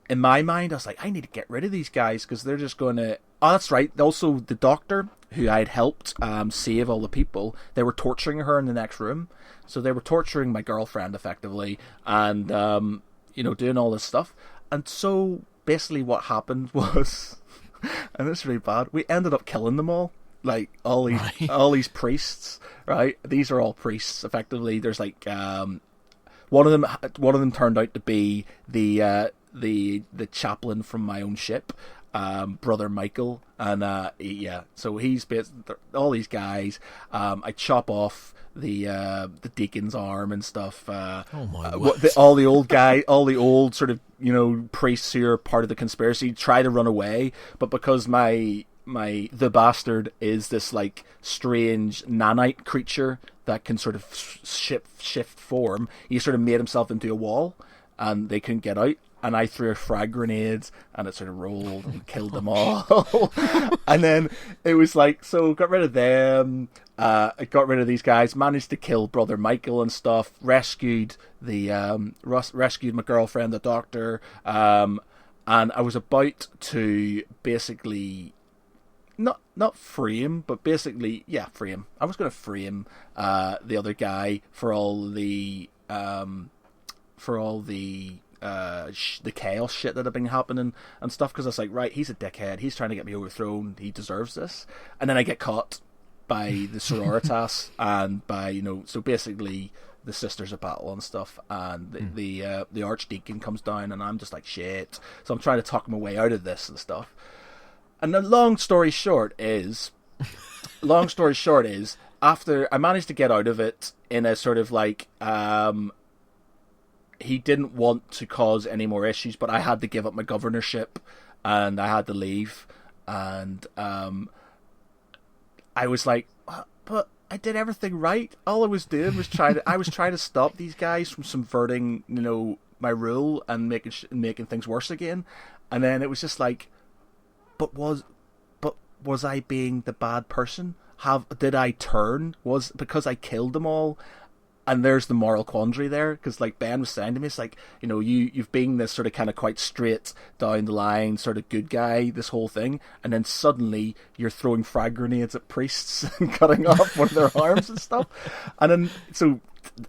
B: in my mind, I was like, I need to get rid of these guys because they're just going to... Oh, that's right. Also, the doctor who I'd helped save all the people, they were torturing her in the next room. So they were torturing my girlfriend, effectively, and, doing all this stuff. And so, basically what happened was... and it's really bad. We ended up killing them all. Like, all these priests, right? These are all priests, effectively. There's, like... One of them turned out to be the chaplain from my own ship, Brother Michael, and so he's all these guys. I chop off the deacon's arm and stuff.
C: Oh my
B: all the old sort of priests who are part of the conspiracy try to run away, but because the bastard is this like strange nanite creature that can sort of shift form, he sort of made himself into a wall, and they couldn't get out. And I threw a frag grenade, and it sort of rolled and killed them all. And then it was like, so got rid of them. I got rid of these guys. Managed to kill Brother Michael and stuff. Rescued my girlfriend, the doctor. And I was about to basically not free him, but basically free him. I was going to free him, the other guy, for all the chaos shit that had been happening and stuff, because I was like, right, he's a dickhead, he's trying to get me overthrown, he deserves this. And then I get caught by the sororitas and by so basically the Sisters of Battle and stuff, and the Archdeacon comes down, and I'm just like, shit. So I'm trying to talk my way out of this and stuff. And the long story short is after I managed to get out of it in a sort of like he didn't want to cause any more issues, but I had to give up my governorship, and I had to leave. And I was like, but I did everything right. All I was doing was trying to stop these guys from subverting, my rule and making things worse again. And then it was just like, but was I being the bad person? Did I turn? Was because I killed them all? And there's the moral quandary there, because like Ben was saying to me, it's like, you've been this sort of kind of quite straight down the line sort of good guy this whole thing, and then suddenly you're throwing frag grenades at priests and cutting off one of their arms and stuff. And then so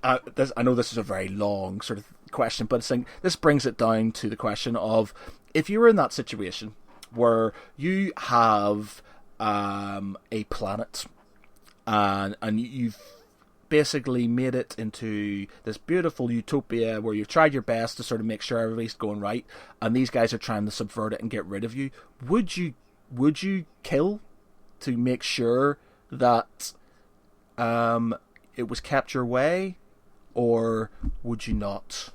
B: I know this is a very long sort of question, but this brings it down to the question of, if you were in that situation where you have a planet and you've basically made it into this beautiful utopia where you've tried your best to sort of make sure everybody's going right, and these guys are trying to subvert it and get rid of you, would you kill to make sure that it was kept your way, or would you not?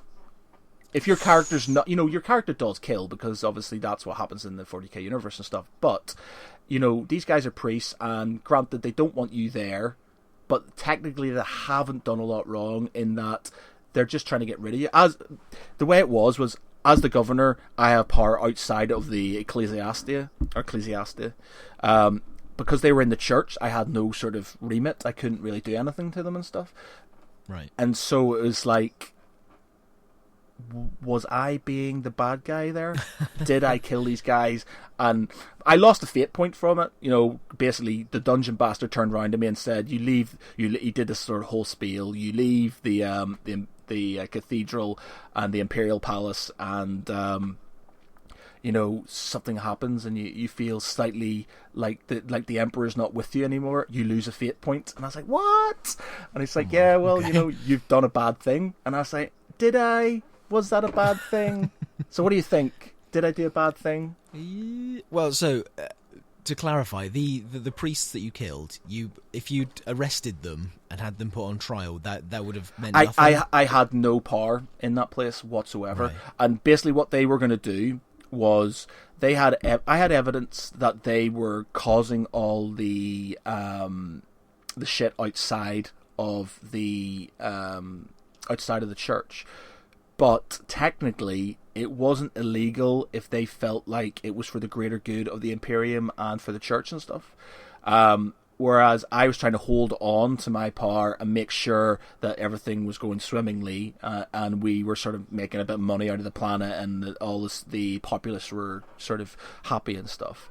B: If your character's not, your character does kill, because obviously that's what happens in the 40k universe and stuff, but, these guys are priests, and granted, they don't want you there, but technically they haven't done a lot wrong in that they're just trying to get rid of you. As the way it was, as the governor, I have power outside of the ecclesiastia, because they were in the church, I had no sort of remit, I couldn't really do anything to them and stuff.
C: Right.
B: And so it was like, was I being the bad guy there? Did I kill these guys? And I lost a fate point from it. Basically the dungeon bastard turned around to me and said, he did this sort of whole spiel. You leave the cathedral and the imperial palace, and something happens, and you feel slightly like the emperor's not with you anymore. You lose a fate point. And I was like, what? And he's like, yeah, well,
C: okay.
B: You've done a bad thing. And I was like, did I? Was that a bad thing? So what do you think? Did I do a bad thing?
C: Well, so to clarify, the priests that you killed, if you'd arrested them and had them put on trial, that would have meant nothing.
B: I had no power in that place whatsoever.
C: Right.
B: And basically what they were going to do was I had evidence that they were causing all the shit outside of the church. But technically, it wasn't illegal if they felt like it was for the greater good of the Imperium and for the church and stuff. Whereas I was trying to hold on to my power and make sure that everything was going swimmingly, and we were sort of making a bit of money out of the planet, and that the populace were sort of happy and stuff.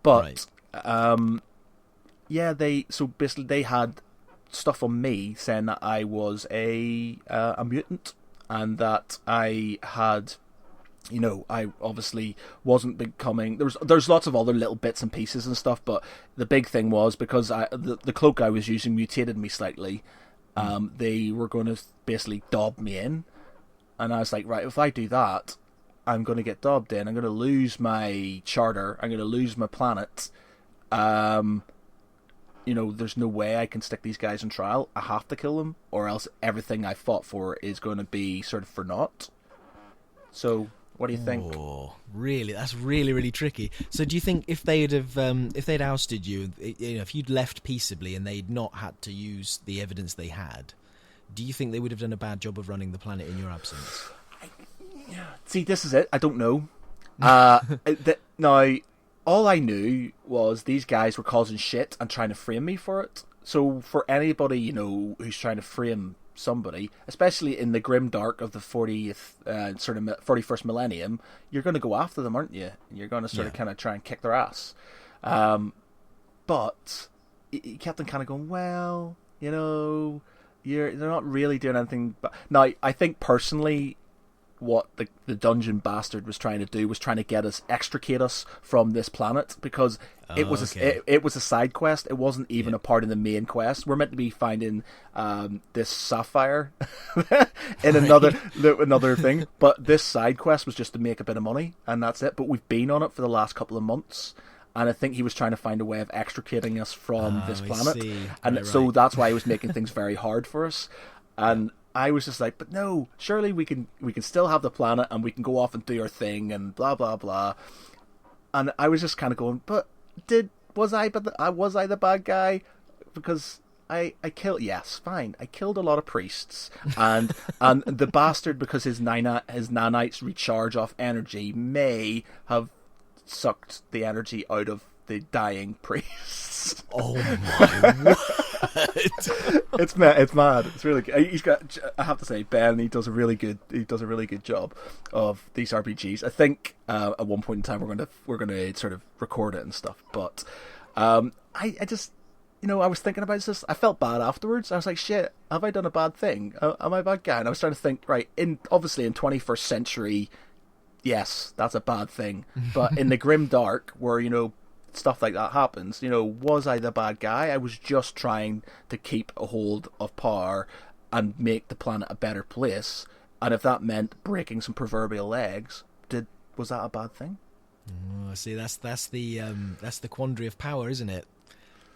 B: But
C: right.
B: So basically they had stuff on me saying that I was a mutant. And that I had, I obviously wasn't becoming. There's lots of other little bits and pieces and stuff, but the big thing was because the cloak I was using mutated me slightly. They were going to basically dob me in, and I was like, right, if I do that, I'm going to get dobbed in. I'm going to lose my charter. I'm going to lose my planet. There's no way I can stick these guys on trial. I have to kill them, or else everything I fought for is going to be sort of for naught. So, what do you think?
C: Oh, really? That's really, really tricky. So, do you think if they'd ousted you, if you'd left peaceably and they'd not had to use the evidence they had, do you think they would have done a bad job of running the planet in your absence?
B: See, this is it. I don't know. Now, all I knew was these guys were causing shit and trying to frame me for it. So for anybody, who's trying to frame somebody, especially in the grim dark of the 41st millennium, you're going to go after them, aren't you? You're going to sort of kind of try and kick their ass. But he kept on kind of going, well, they're not really doing anything. But now, I think personally, what the dungeon bastard was trying to do was trying to extricate us from this planet, because it was a side quest. It wasn't even a part of the main quest. We're meant to be finding this sapphire in another thing, but this side quest was just to make a bit of money, and that's it. But we've been on it for the last couple of months, and I think he was trying to find a way of extricating us from this planet, so that's why he was making things very hard for us. And I was just like, but no, surely we can still have the planet and we can go off and do our thing and blah blah blah. And I was just kind of going, but was I the bad guy? Because I killed, yes, fine, I killed a lot of priests, and the bastard, because his nanites recharge off energy, may have sucked the energy out of the dying priests.
C: Oh my word!
B: It's mad. It's really good. He's got. I have to say, Ben. He does a really good job of these RPGs. I think at one point in time we're gonna sort of record it and stuff. But I just, I was thinking about this. I felt bad afterwards. I was like, shit, have I done a bad thing? Am I a bad guy? And I was trying to think. Right, obviously in 21st century, yes, that's a bad thing. But in the grim dark, where stuff like that happens, was I the bad guy? I was just trying to keep a hold of power and make the planet a better place, and if that meant breaking some proverbial legs, was that a bad thing?
C: Oh, see, that's the quandary of power, isn't it?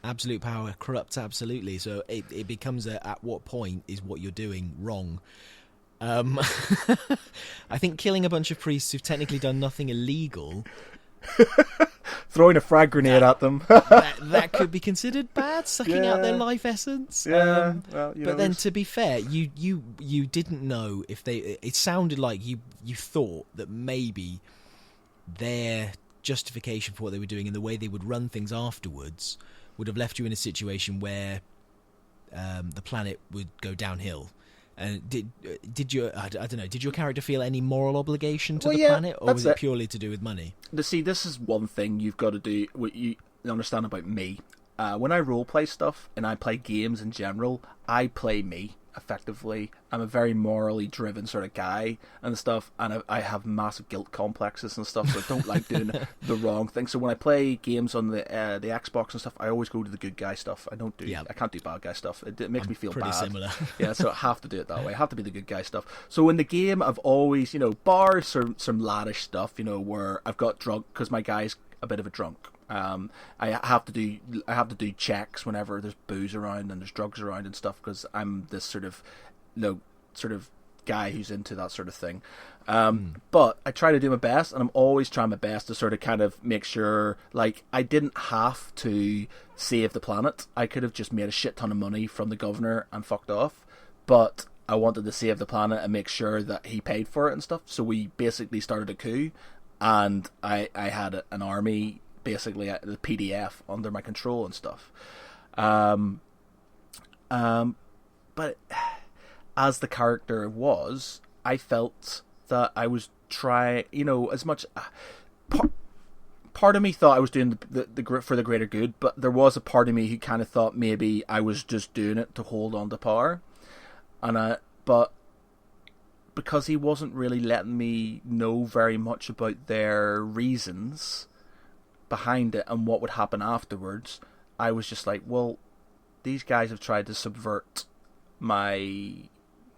C: Absolute power corrupts absolutely. So it becomes at what point is what you're doing wrong? I think killing a bunch of priests who've technically done nothing illegal,
B: Throwing a frag grenade at them.
C: that could be considered bad, sucking out their life essence.
B: Yeah, well,
C: but then to be fair, you didn't know if they. It sounded like you thought that maybe their justification for what they were doing and the way they would run things afterwards would have left you in a situation where the planet would go downhill. And did you? I don't know. Did your character feel any moral obligation to the planet, or was it purely to do with money?
B: See, this is one thing you've got to do. What you understand about me, when I roleplay stuff and I play games in general, I play me effectively. I'm a very morally driven sort of guy and stuff, and I have massive guilt complexes and stuff, so I don't like doing the wrong thing. So when I play games on the Xbox and stuff, I always go to the good guy stuff. I can't do bad guy stuff. It makes me feel
C: pretty
B: bad.
C: Similar.
B: Yeah, so I have to do it that way. I have to be the good guy stuff. So in the game, I've always, bar some laddish stuff, where I've got drunk because my guy's a bit of a drunk. I have to do checks whenever there's booze around and there's drugs around and stuff, because I'm this sort of guy who's into that sort of thing. But I try to do my best, and I'm always trying my best to sort of kind of make sure, like, I didn't have to save the planet. I could have just made a shit ton of money from the governor and fucked off, but I wanted to save the planet and make sure that he paid for it and stuff. So we basically started a coup, and I had an army, basically the PDF under my control and stuff. But as the character was, I felt that I was trying, as much. Part of me thought I was doing the for the greater good, but there was a part of me who kind of thought maybe I was just doing it to hold on to power, but because he wasn't really letting me know very much about their reasons behind it and what would happen afterwards, I was just like, well, these guys have tried to subvert my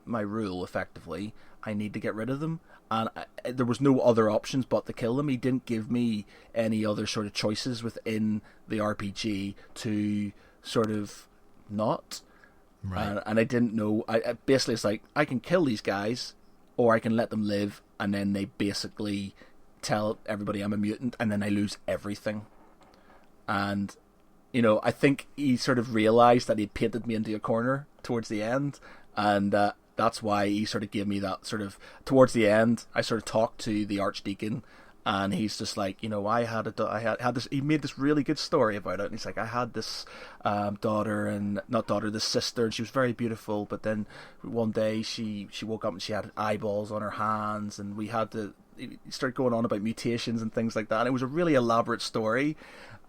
B: rule effectively. I need to get rid of them, and there was no other options but to kill them. He didn't give me any other sort of choices within the RPG to sort of not.
C: Right.
B: And I didn't know. I basically, it's like, I can kill these guys, or I can let them live, and then they basically tell everybody I'm a mutant, and then I lose everything. And I think he sort of realized that he'd painted me into a corner towards the end, and that's why he sort of gave me that sort of, towards the end, I sort of talked to the Archdeacon, and he's just like, I had this, he made this really good story about it, and he's like, I had this this sister, and she was very beautiful, but then one day she woke up and she had eyeballs on her hands, and we had to start going on about mutations and things like that, and it was a really elaborate story.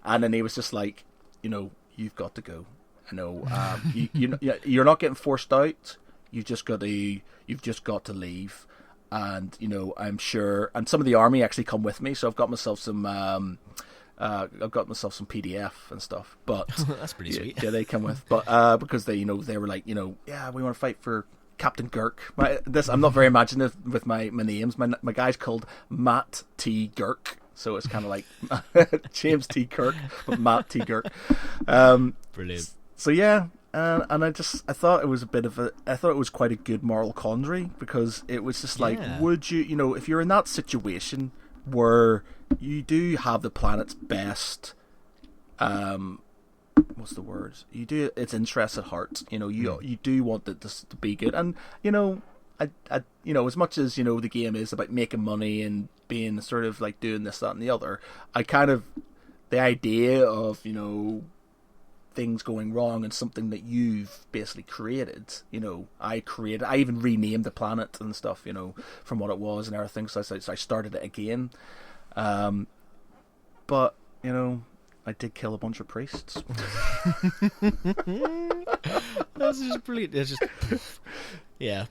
B: And then he was just like, you've got to go. You're not getting forced out. You've just got to leave. And I'm sure, and some of the army actually come with me, so I've got myself some PDF and stuff. But
C: that's pretty sweet.
B: Yeah, they come with, but because they were like, yeah, we want to fight for Captain Girk. I'm not very imaginative with my names. My guy's called Matt T. Girk, so it's kind of like James T. Kirk, but Matt T. Girk.
C: Brilliant.
B: So yeah, and I thought it was quite a good moral quandary, because it was just like, would you, if you're in that situation where you do have the planet's best, what's the word? You do its interests at heart. You do want it to be good, and as much as the game is about making money and being sort of like doing this, that, and the other, the idea of things going wrong and something that you've basically created. I even renamed the planet and stuff, from what it was and everything. So I started it again, but I did kill a bunch of priests.
C: That's just brilliant. It's just, yeah.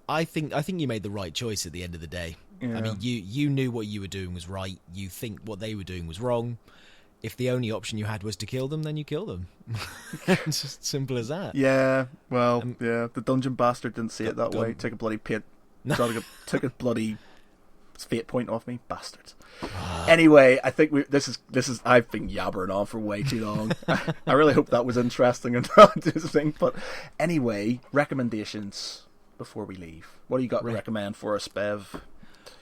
C: I think you made the right choice at the end of the day. Yeah. I mean, you knew what you were doing was right. You think what they were doing was wrong. If the only option you had was to kill them, then you kill them. It's just simple as that.
B: Yeah, well, the dungeon bastard didn't see it that way. Took a bloody pit. Took a bloody fate point off me, bastards. Anyway, I think this is. I've been yabbering on for way too long. I really hope that was interesting and not this thing. But anyway, recommendations before we leave. What do you got to recommend for us, Bev?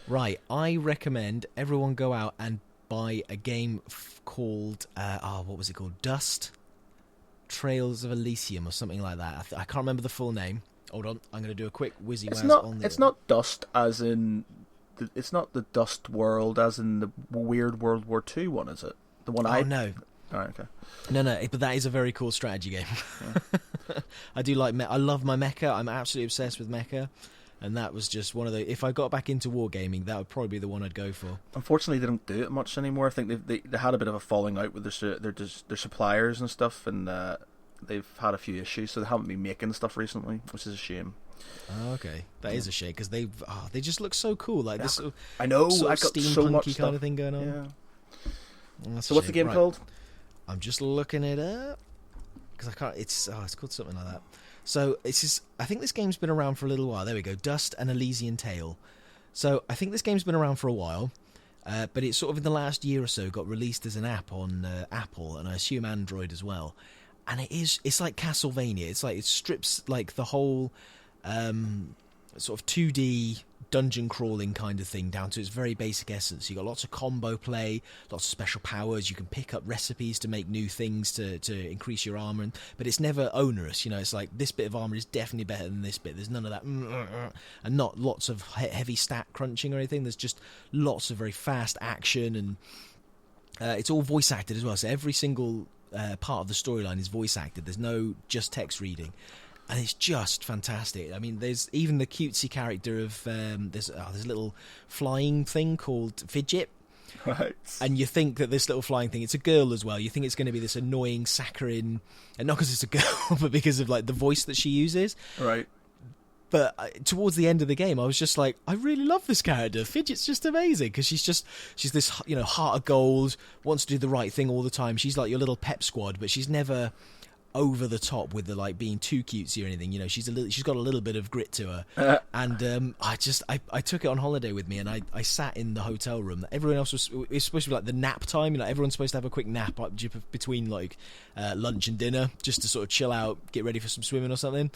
C: Right, I recommend everyone go out and buy a game called what was it called? Dust Trails of Elysium or something like that. I can't remember the full name. Hold on, I'm going to do a quick whizzy.
B: It's not Dust as in. It's not the Dust World as in the weird World War II one, is it? The one
C: no.
B: All right, okay.
C: No, but that is a very cool strategy game. Yeah. I do like. I love my mecha. I'm absolutely obsessed with mecha, and that was just one of the. If I got back into wargaming, that would probably be the one I'd go for.
B: Unfortunately, they don't do it much anymore. I think they had a bit of a falling out with their suppliers and stuff, and they've had a few issues, so they haven't been making stuff recently, which is a shame.
C: Oh, okay, that is a shame because they just look so cool, like this.
B: I know,
C: sort
B: I
C: of
B: got
C: steampunky
B: so much
C: kind
B: stuff.
C: of thing going on.
B: Yeah. So what's the game called?
C: I'm just looking it up because I can't. It's called something like that. So I think this game's been around for a little while. There we go, Dust and Elysian Tale. So I think this game's been around for a while, but it's sort of in the last year or so got released as an app on Apple and I assume Android as well. And it's like Castlevania. It's like it strips like the whole sort of 2D dungeon crawling kind of thing down to its very basic essence. You got lots of combo play, lots of special powers. You can pick up recipes to make new things to increase your armor, but it's never onerous. You know, it's like this bit of armor is definitely better than this bit. There's none of that, and not lots of heavy stat crunching or anything. There's just lots of very fast action, and it's all voice acted as well. So every single part of the storyline is voice acted. There's no just text reading. And it's just fantastic. I mean, there's even the cutesy character of there's a little flying thing called Fidget,
B: right?
C: And you think that this little flying thing, it's a girl as well. You think it's going to be this annoying saccharine, and not because it's a girl, but because of like the voice that she uses,
B: right?
C: But towards the end of the game, I was just like, I really love this character. Fidget's just amazing because she's this heart of gold, wants to do the right thing all the time. She's like your little pep squad, but she's never over the top with the like being too cutesy or anything. You know, she's got a little bit of grit to her. And I took it on holiday with me, and I sat in the hotel room. Everyone else it's supposed to be like the nap time. You know, everyone's supposed to have a quick nap up between like lunch and dinner, just to sort of chill out, get ready for some swimming or something.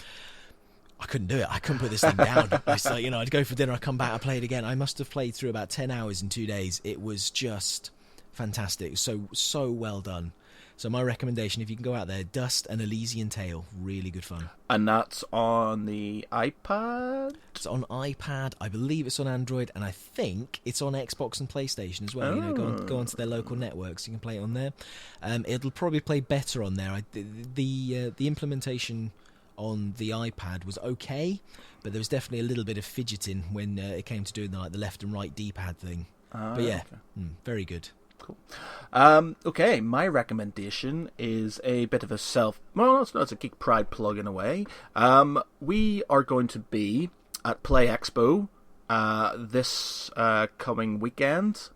C: I couldn't do it. I couldn't put this thing down. It's like, you know, I'd go for dinner, I'd come back, I'd play it again. I must have played through about 10 hours in 2 days. It was just fantastic. So well done. So my recommendation, if you can go out there, Dust and Elysian Tale, really good fun.
B: And that's on the iPad?
C: It's on iPad, I believe it's on Android, and I think it's on Xbox and PlayStation as well. You know, go onto their local networks, you can play it on there. It'll probably play better on there. The implementation on the iPad was okay, but there was definitely a little bit of fidgeting when it came to doing the left and right D-pad thing. But yeah, okay. Very good.
B: Cool. Okay, my recommendation is a bit of a it's a Geek Pride plug in a way. We are going to be at Play Expo this coming weekend,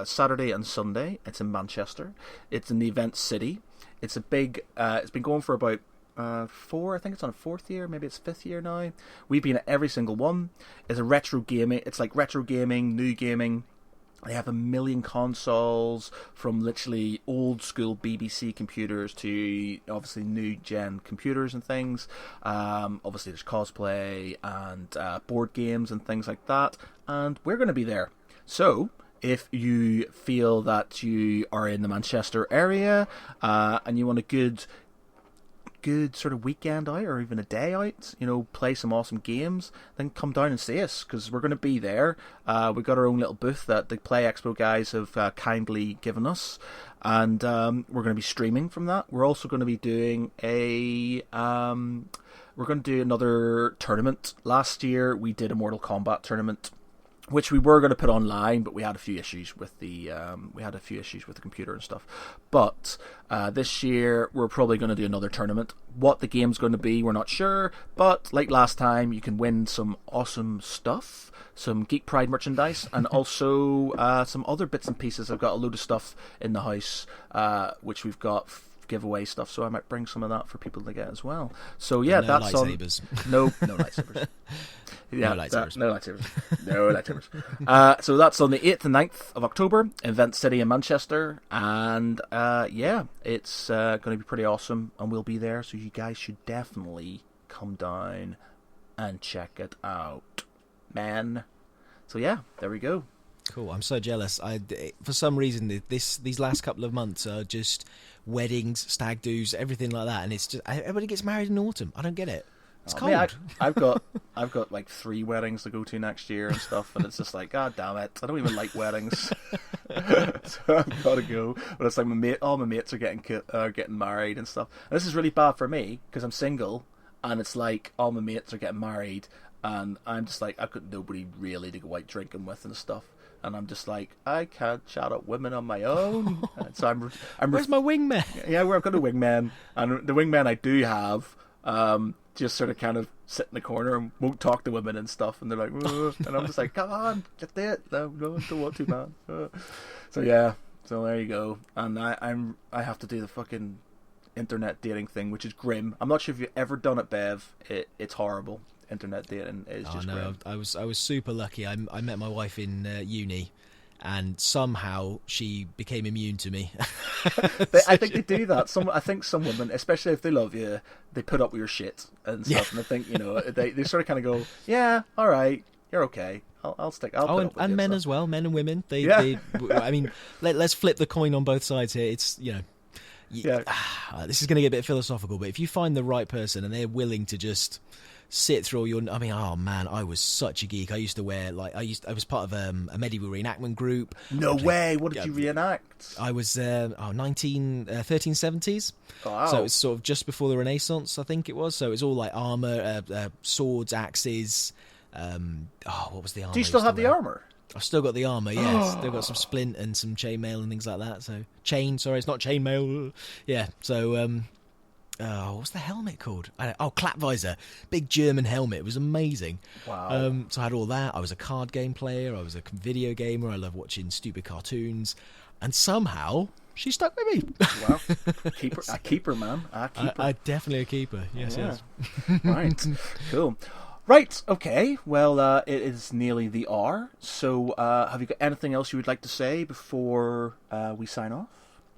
B: Saturday and Sunday. It's in Manchester. It's in the Event City. It's a big. It's been going for about 4. I think it's on a 4th year. Maybe it's 5th year now. We've been at every single one. It's a retro gaming. It's like retro gaming, new gaming. They have 1 million consoles, from literally old school BBC computers to obviously new gen computers and things. Obviously there's cosplay and board games and things like that. And we're going to be there. So if you feel that you are in the Manchester area and you want a good sort of weekend out or even a day out, you know, play some awesome games, then come down and see us, because we're going to be there. We've got our own little booth that the Play Expo guys have kindly given us, and we're going to be streaming from that. We're also going to be doing another tournament. Last year we did a Mortal Kombat tournament, which we were going to put online, but we had a few issues with the computer and stuff. But this year we're probably going to do another tournament. What the game's going to be, we're not sure. But like last time, you can win some awesome stuff, some Geek Pride merchandise, and also some other bits and pieces. I've got a load of stuff in the house, which we've got giveaway stuff, so I might bring some of that for people to get as well. So yeah,
C: no
B: that's
C: lightsabers.
B: No lightsabers. Yeah,
C: No lightsabers.
B: no lightsabers. No lightsabers. So that's on the 8th and 9th of October, Event City in Manchester. And yeah, it's going to be pretty awesome, and we'll be there. So you guys should definitely come down and check it out, man. So yeah, there we go.
C: Cool. I'm so jealous. For some reason, these last couple of months are just weddings, stag do's, everything like that, and it's just everybody gets married in autumn. I don't get it. It's cold.
B: Mate, I've got like 3 weddings to go to next year and stuff, and it's just like, God damn it, I don't even like weddings. So I've got to go. But it's like all my mates are getting married and stuff. And this is really bad for me because I'm single, and it's like all my mates are getting married, and I'm just like, I've got nobody really to go out drinking with and stuff. And I'm just like, I can't chat up women on my own. And so I'm
C: Where's my wingman?
B: Yeah, I've got a wingman, and the wingman I do have just sort of kind of sit in the corner and won't talk to women and stuff, and they're like, and I'm just like, come on, get it. No, don't want to, man. So yeah, so there you go. And I have to do the fucking internet dating thing, which is grim. I'm not sure if you've ever done it, Bev. It's horrible. Internet dating is just grim.
C: I was super lucky. I met my wife in uni, and somehow she became immune to me.
B: I think they do that. I think some women, especially if they love you, they put up with your shit and stuff. Yeah. And I think, you know, they sort of kind of go, yeah, all right, you're okay. I'll stick. I'll put up with
C: and
B: you,
C: men
B: so.
C: as well, men and women.
B: Yeah.
C: I mean, let's flip the coin on both sides here. It's, you know, this is going to get a bit philosophical, but if you find the right person and they're willing to just sit through all your... I mean, oh man, I was such a geek. I used to wear, like, I was part of a medieval reenactment group.
B: No way! What did you reenact?
C: I was 1370s.
B: Oh, wow.
C: So it was sort of just before the Renaissance, I think it was. So it was all like armour, swords, axes. What was the armour?
B: Do you still have the armour?
C: I've still got the armour, yes. Still got some splint and some chainmail and things like that. So it's not chainmail. Yeah, so... what's the helmet called? Clap visor. Big German helmet. It was amazing.
B: Wow.
C: So I had all that. I was a card game player. I was a video gamer. I love watching stupid cartoons. And somehow, she stuck with me.
B: Wow. A keeper, man. A keeper.
C: Definitely a keeper. Yes,
B: yeah.
C: yes.
B: Right. Cool. Right, okay. Well, it is nearly the hour. So have you got anything else you would like to say before we sign off?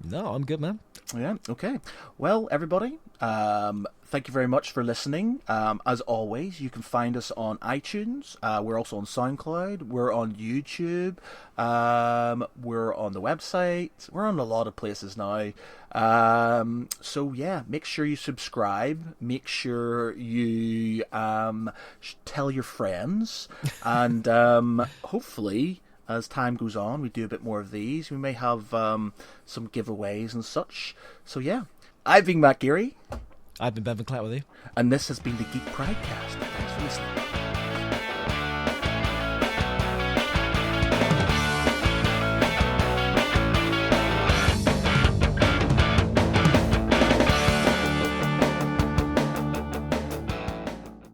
C: No, I'm good, man.
B: Yeah, okay. Well, everybody, thank you very much for listening. As always, you can find us on iTunes. We're also on SoundCloud. We're on YouTube. We're on the website. We're on a lot of places now. So, yeah, make sure you subscribe. Make sure you tell your friends. And hopefully... as time goes on, we do a bit more of these. We may have some giveaways and such. So yeah, I've been Matt Geary.
C: I've been Bevan Clatt with you.
B: And this has been the Geek Pridecast. Thanks for listening.